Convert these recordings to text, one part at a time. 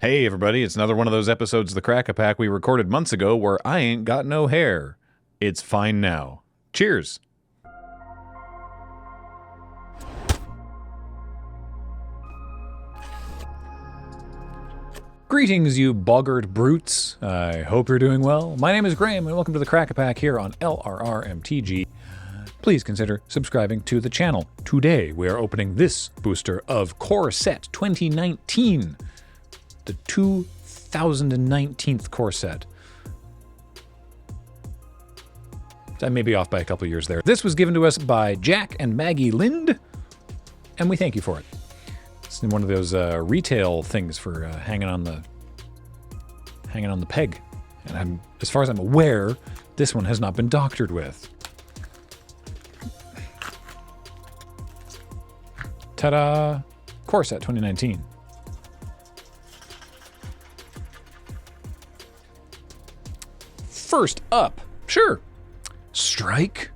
Hey everybody, it's another one of those episodes of the Crack-A-Pack we recorded months ago where I ain't got no hair. It's fine now. Cheers! Greetings, you boggart brutes. I hope you're doing well. My name is Graham, and welcome to the Crack-A-Pack here on LRRMTG. Please consider subscribing to the channel. Today, we are opening this booster of Core Set 2019. The 2019th Core Set. I may be off by a couple years there. This was given to us by Jack and Maggie Lind, and we thank you for it. It's one of those retail things for hanging on the peg. And as far as I'm aware, this one has not been doctored with. Ta-da! Core Set 2019. First up, sure, Strike.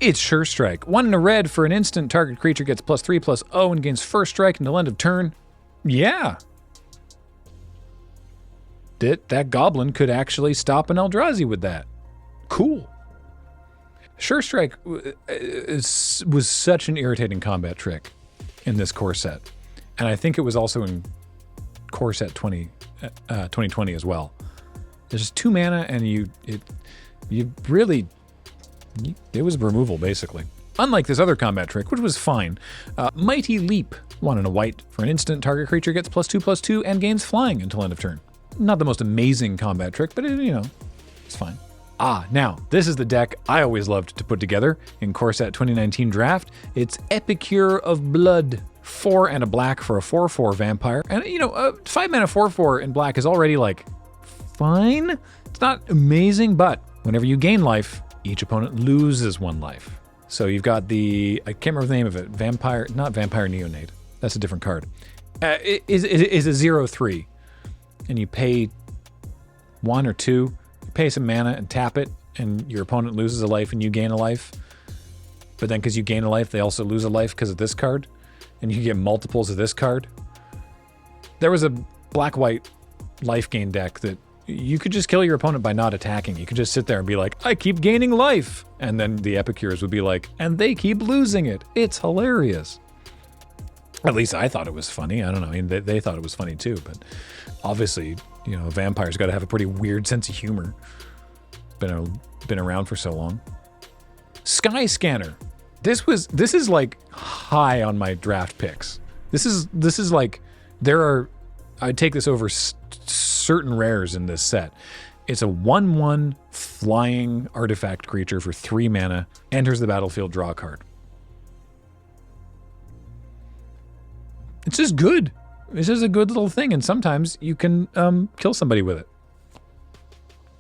It's Sure Strike. 1 and a red for an instant. Target creature gets +3/+0 and gains first strike until end of turn. Yeah. That goblin could actually stop an Eldrazi with that. Cool. Sure Strike was such an irritating combat trick in this core set. And I think it was also in Core Set 2020 as well. There's just 2 mana, and it was removal, basically. Unlike this other combat trick, which was fine. Mighty Leap, 1 and a white. For an instant, target creature gets +2/+2 and gains flying until end of turn. Not the most amazing combat trick, but it's fine. Now, this is the deck I always loved to put together in Core Set 2019 draft. It's Epicure of Blood. 4 and a black for a 4/4 vampire. And, 5 mana 4/4 in black is already, fine. It's not amazing, but whenever you gain life, each opponent loses 1 life. So you've got I can't remember the name of it, not Vampire Neonate. That's a different card. It is a 0/3, and you pay 1 or 2, you pay some mana and tap it, and your opponent loses a life and you gain a life. But then because you gain a life, they also lose a life because of this card, and you get multiples of this card. There was a black-white life gain deck that you could just kill your opponent by not attacking. You could just sit there and be like, I keep gaining life. And then the Epicures would be like, and they keep losing it. It's hilarious. At least I thought it was funny. I don't know. I mean, they thought it was funny too. But obviously, a vampire's got to have a pretty weird sense of humor. Been around for so long. Sky Scanner. This is high on my draft picks. This is I'd take this over certain rares in this set. It's a 1/1 flying artifact creature for 3 mana, enters the battlefield, draw a card. It's just good. It's just a good little thing, and sometimes you can kill somebody with it.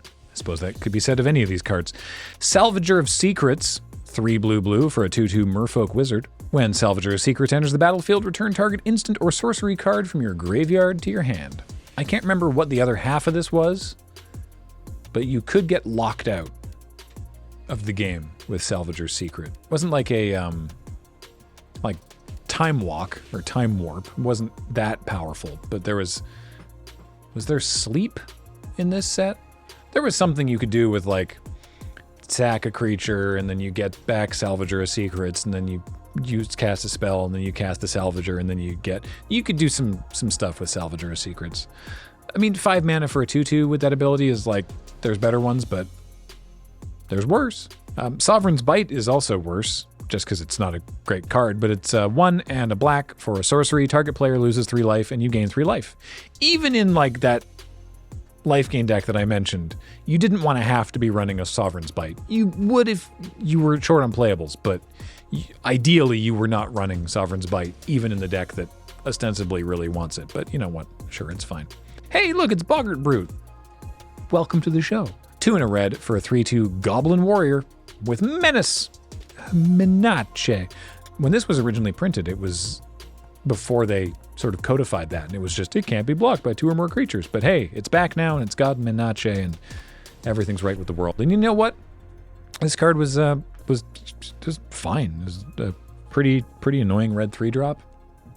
I suppose that could be said of any of these cards. Salvager of Secrets, 3 blue for a 2/2 Merfolk Wizard. When Salvager of Secrets enters the battlefield, return target instant or sorcery card from your graveyard to your hand. I can't remember what the other half of this was, but you could get locked out of the game with Salvager's Secret. It wasn't like a Time Walk or Time Warp. It wasn't that powerful, but was there sleep in this set? There was something you could do with sack a creature, and then you get back Salvager of Secrets, and then you cast a spell, and then you cast the Salvager, and then you could do some stuff with Salvager of Secrets. I mean, 5 mana for a 2/2 with that ability is there's better ones, but there's worse. Sovereign's Bite is also worse, just because it's not a great card, but it's 1 and a black for a sorcery. Target player loses 3 life, and you gain 3 life. Even in that life gain deck that I mentioned, you didn't want to have to be running a Sovereign's Bite. You would if you were short on playables, but ideally you were not running Sovereign's Bite, even in the deck that ostensibly really wants it. But you know what? Sure, it's fine. Hey, look, it's Boggart Brute. Welcome to the show. 2 and a red for a 3/2 Goblin Warrior with Menace. Menace. When this was originally printed, it was before they sort of codified that, and it was just, it can't be blocked by 2 or more creatures. But hey, it's back now, and it's got Menace, and everything's right with the world. And you know what? This card was just fine. It was a pretty annoying red 3-drop.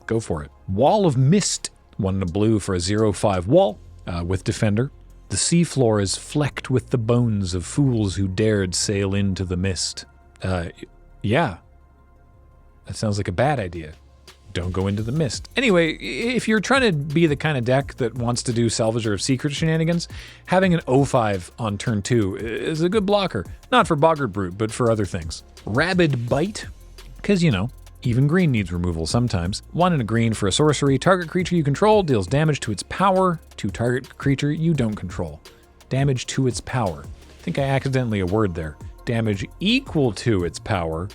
Go for it. Wall of Mist. 1 and a blue for a 0/5 wall with defender. The seafloor is flecked with the bones of fools who dared sail into the mist. Yeah. That sounds like a bad idea. Don't go into the mist. Anyway, if you're trying to be the kind of deck that wants to do salvage or secret shenanigans, having an 0/5 on turn 2 is a good blocker. Not for Boggart Brute, but for other things. Rabid Bite, because, you know, even green needs removal sometimes. 1 and a green for a sorcery. Target creature you control deals damage to its power to target creature you don't control. Damage to its power. I think I accidentally a word there. Damage equal to its power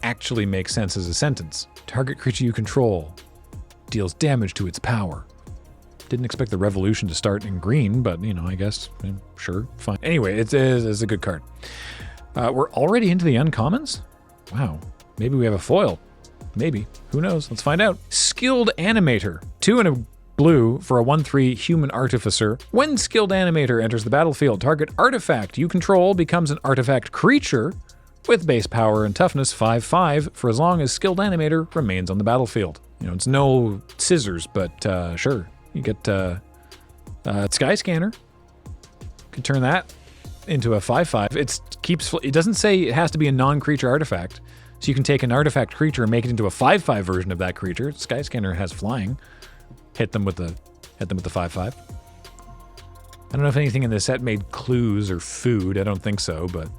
actually makes sense as a sentence. Target creature you control deals damage to its power. Didn't expect the revolution to start in green, but, you know, I guess, sure, fine. Anyway, it's a good card. We're already into the uncommons? Wow. Maybe we have a foil. Maybe. Who knows? Let's find out. Skilled Animator. 2 and a blue for a 1/3 human artificer. When Skilled Animator enters the battlefield, target artifact you control becomes an artifact creature with base power and toughness 5/5 for as long as Skilled Animator remains on the battlefield. You know, it's no scissors, but sure. You get Sky Scanner. Can turn that into a 5/5. It doesn't say it has to be a non-creature artifact. So you can take an artifact creature and make it into a 5/5 version of that creature. Sky Scanner has flying. Hit them with the 5/5. I don't know if anything in this set made clues or food. I don't think so, but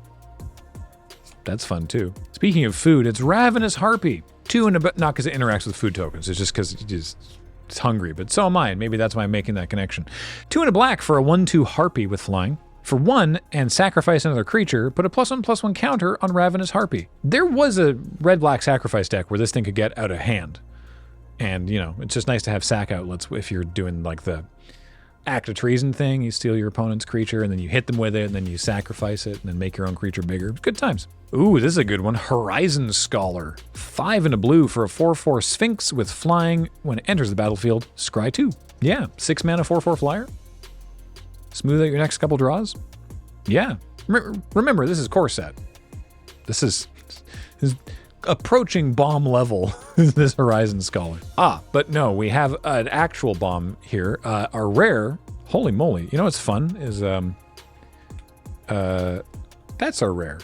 that's fun too. Speaking of food, it's Ravenous Harpy. 2 and a not because it interacts with food tokens. It's just because it's hungry, but so am I, and maybe that's why I'm making that connection. 2 and a black for a 1/2 Harpy with flying. For 1 and sacrifice another creature, put a +1/+1 counter on Ravenous Harpy. There was a red-black sacrifice deck where this thing could get out of hand. And, you know, it's just nice to have sack outlets if you're doing like the act of treason thing. You steal your opponent's creature and then you hit them with it and then you sacrifice it and then make your own creature bigger. Good times. Ooh, this is a good one. Horizon Scholar. 5 and a blue for a 4/4 Sphinx with flying. When it enters the battlefield, scry 2. Yeah, 6 mana 4/4 flyer. Smooth out your next couple draws? Yeah. Remember, this is core set. This is approaching bomb level, this Horizon Scholar. But no, we have an actual bomb here. Our rare, holy moly. You know what's fun is, that's our rare.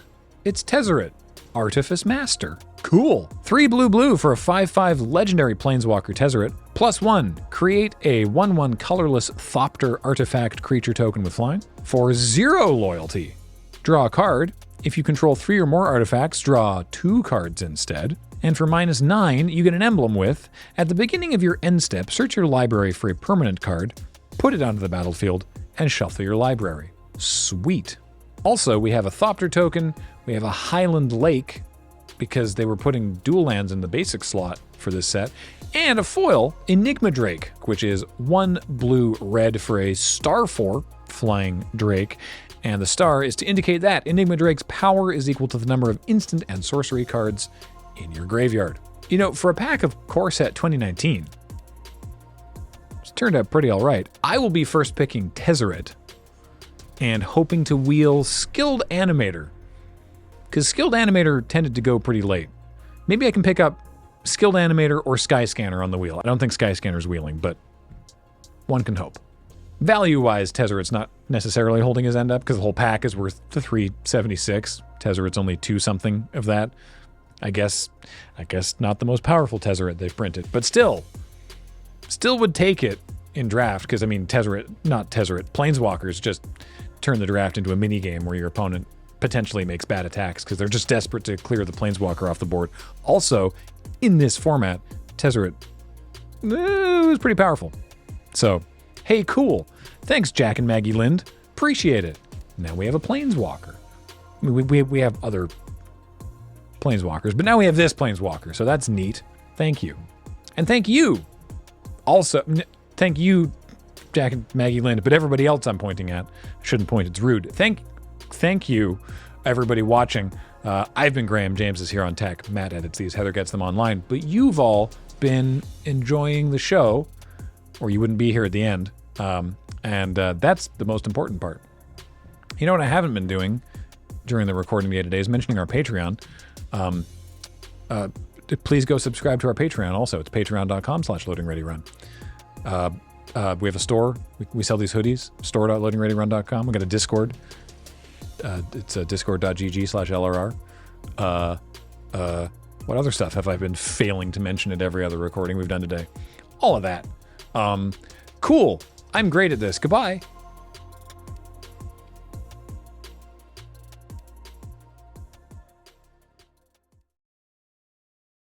It's Tezzeret, Artifice Master. Cool. 3 blue for a 5/5 legendary Planeswalker Tezzeret. +1, create a 1/1 colorless Thopter artifact creature token with flying. For 0 loyalty, draw a card. If you control 3 or more artifacts, draw 2 cards instead. And for -9, you get an emblem with, at the beginning of your end step, search your library for a permanent card, put it onto the battlefield, and shuffle your library. Sweet. Also, we have a Thopter token, we have a Highland Lake, because they were putting dual lands in the basic slot for this set, and a foil, Enigma Drake, which is 1 blue-red for a star 4 flying Drake, and the star is to indicate that Enigma Drake's power is equal to the number of instant and sorcery cards in your graveyard. You know, for a pack of Core Set 2019, it's turned out pretty alright. I will be first picking Tezzeret, and hoping to wheel Skilled Animator, because Skilled Animator tended to go pretty late. Maybe I can pick up Skilled Animator or Sky Scanner on the wheel. I don't think Sky Scanner's wheeling, but one can hope. Value-wise, Tezzeret's not necessarily holding his end up because the whole pack is worth the 376. Tezzeret's only 2-something of that. I guess not the most powerful Tezzeret they've printed, but still would take it in draft because, I mean, Planeswalkers just turn the draft into a mini game where your opponent potentially makes bad attacks because they're just desperate to clear the Planeswalker off the board. Also, in this format, Tezzeret was pretty powerful. So, hey, cool. Thanks, Jack and Maggie Lind. Appreciate it. Now we have a Planeswalker. I mean, we have other Planeswalkers, but now we have this Planeswalker, so that's neat. Thank you. And thank you. Also, thank you, Jack and Maggie Lind, but everybody else I'm pointing at. I shouldn't point, it's rude. Thank you, everybody watching. I've been Graham, James is here on tech, Matt edits these, Heather gets them online, but you've all been enjoying the show, or you wouldn't be here at the end, and that's the most important part. You know what I haven't been doing during the recording day today is mentioning our Patreon. Please go subscribe to our Patreon also. It's patreon.com/loadingreadyrun. We have a store. We sell these hoodies. Store.loadingreadyrun.com. We got a Discord. It's discord.gg/LRR. What other stuff have I been failing to mention at every other recording we've done today? All of that. Cool. I'm great at this. Goodbye.